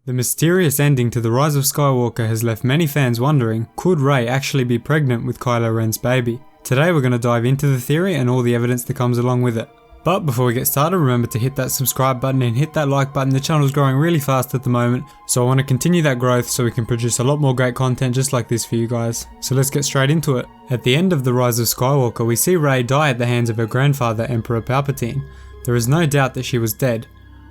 The mysterious ending to The Rise of Skywalker has left many fans wondering, could Rey actually be pregnant with Kylo Ren's baby? Today we're going to dive into the theory and all the evidence that comes along with it. But before we get started, remember to hit that subscribe button and hit that like button. The channel is growing really fast at the moment, so I want to continue that growth so we can produce a lot more great content just like this for you guys. So let's get straight into it. At the end of The Rise of Skywalker, we see Rey die at the hands of her grandfather, Emperor Palpatine. There is no doubt that she was dead.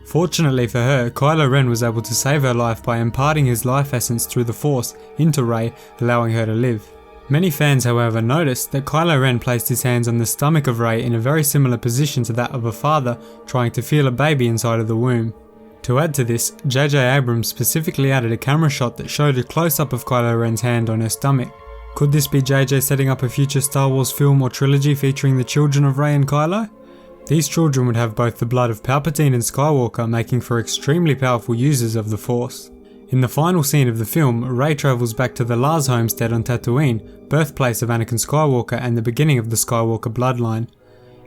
Fortunately for her, Kylo Ren was able to save her life by imparting his life essence through the Force into Rey, allowing her to live. Many fans, however, noticed that Kylo Ren placed his hands on the stomach of Rey in a very similar position to that of a father trying to feel a baby inside of the womb. To add to this, J.J. Abrams specifically added a camera shot that showed a close-up of Kylo Ren's hand on her stomach. Could this be J.J. setting up a future Star Wars film or trilogy featuring the children of Rey and Kylo? These children would have both the blood of Palpatine and Skywalker, making for extremely powerful users of the Force. In the final scene of the film, Rey travels back to the Lars homestead on Tatooine, birthplace of Anakin Skywalker and the beginning of the Skywalker bloodline.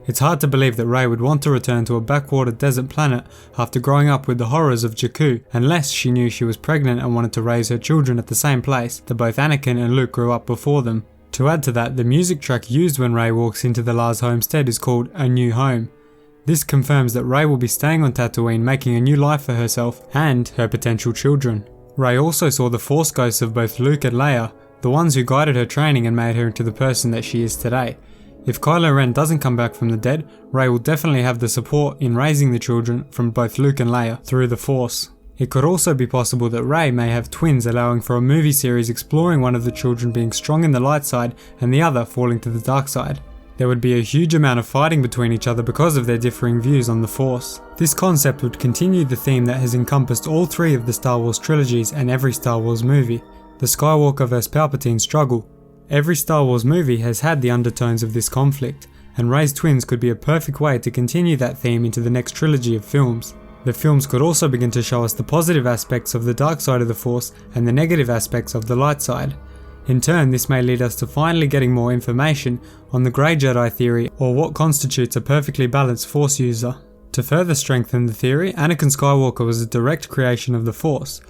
It's hard to believe that Rey would want to return to a backwater desert planet after growing up with the horrors of Jakku, unless she knew she was pregnant and wanted to raise her children at the same place that both Anakin and Luke grew up before them. To add to that, the music track used when Rey walks into the Lars homestead is called A New Home. This confirms that Rey will be staying on Tatooine, making a new life for herself and her potential children. Rey also saw the Force ghosts of both Luke and Leia, the ones who guided her training and made her into the person that she is today. If Kylo Ren doesn't come back from the dead, Rey will definitely have the support in raising the children from both Luke and Leia through the Force. It could also be possible that Rey may have twins, allowing for a movie series exploring one of the children being strong in the light side and the other falling to the dark side. There would be a huge amount of fighting between each other because of their differing views on the Force. This concept would continue the theme that has encompassed all three of the Star Wars trilogies and every Star Wars movie, the Skywalker vs Palpatine struggle. Every Star Wars movie has had the undertones of this conflict, and Rey's twins could be a perfect way to continue that theme into the next trilogy of films. The films could also begin to show us the positive aspects of the dark side of the Force and the negative aspects of the light side. In turn, this may lead us to finally getting more information on the Grey Jedi theory, or what constitutes a perfectly balanced Force user. To further strengthen the theory, Anakin Skywalker was a direct creation of the Force.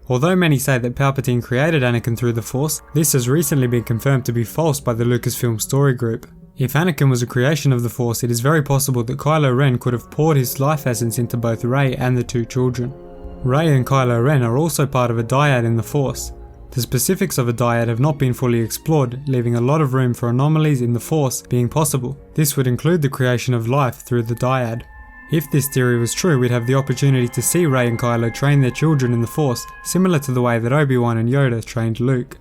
Although many say that Palpatine created Anakin through the Force, this has recently been confirmed to be false by the Lucasfilm story group. If Anakin was a creation of the Force, it is very possible that Kylo Ren could have poured his life essence into both Rey and the two children. Rey and Kylo Ren are also part of a dyad in the Force. The specifics of a dyad have not been fully explored, leaving a lot of room for anomalies in the Force being possible. This would include the creation of life through the dyad. If this theory was true, we'd have the opportunity to see Rey and Kylo train their children in the Force, similar to the way that Obi-Wan and Yoda trained Luke.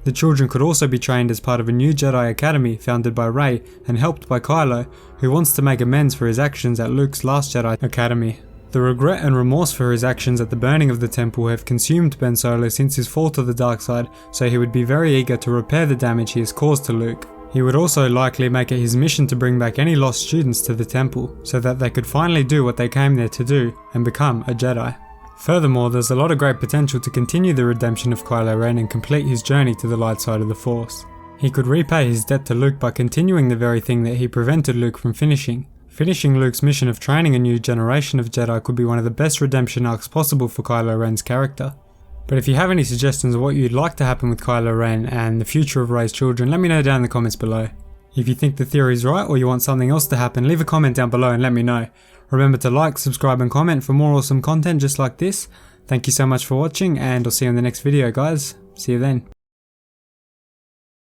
The children could also be trained as part of a new Jedi Academy founded by Rey and helped by Kylo, who wants to make amends for his actions at Luke's last Jedi Academy. The regret and remorse for his actions at the burning of the temple have consumed Ben Solo since his fall to the dark side, so he would be very eager to repair the damage he has caused to Luke. He would also likely make it his mission to bring back any lost students to the temple, so that they could finally do what they came there to do and become a Jedi. Furthermore, there's a lot of great potential to continue the redemption of Kylo Ren and complete his journey to the light side of the Force. He could repay his debt to Luke by continuing the very thing that he prevented Luke from finishing. Finishing Luke's mission of training a new generation of Jedi could be one of the best redemption arcs possible for Kylo Ren's character. But if you have any suggestions of what you'd like to happen with Kylo Ren and the future of Rey's children, let me know down in the comments below. If you think the theory is right or you want something else to happen, leave a comment down below and let me know. Remember to like, subscribe and comment for more awesome content just like this. Thank you so much for watching, and I'll see you in the next video guys. See you then.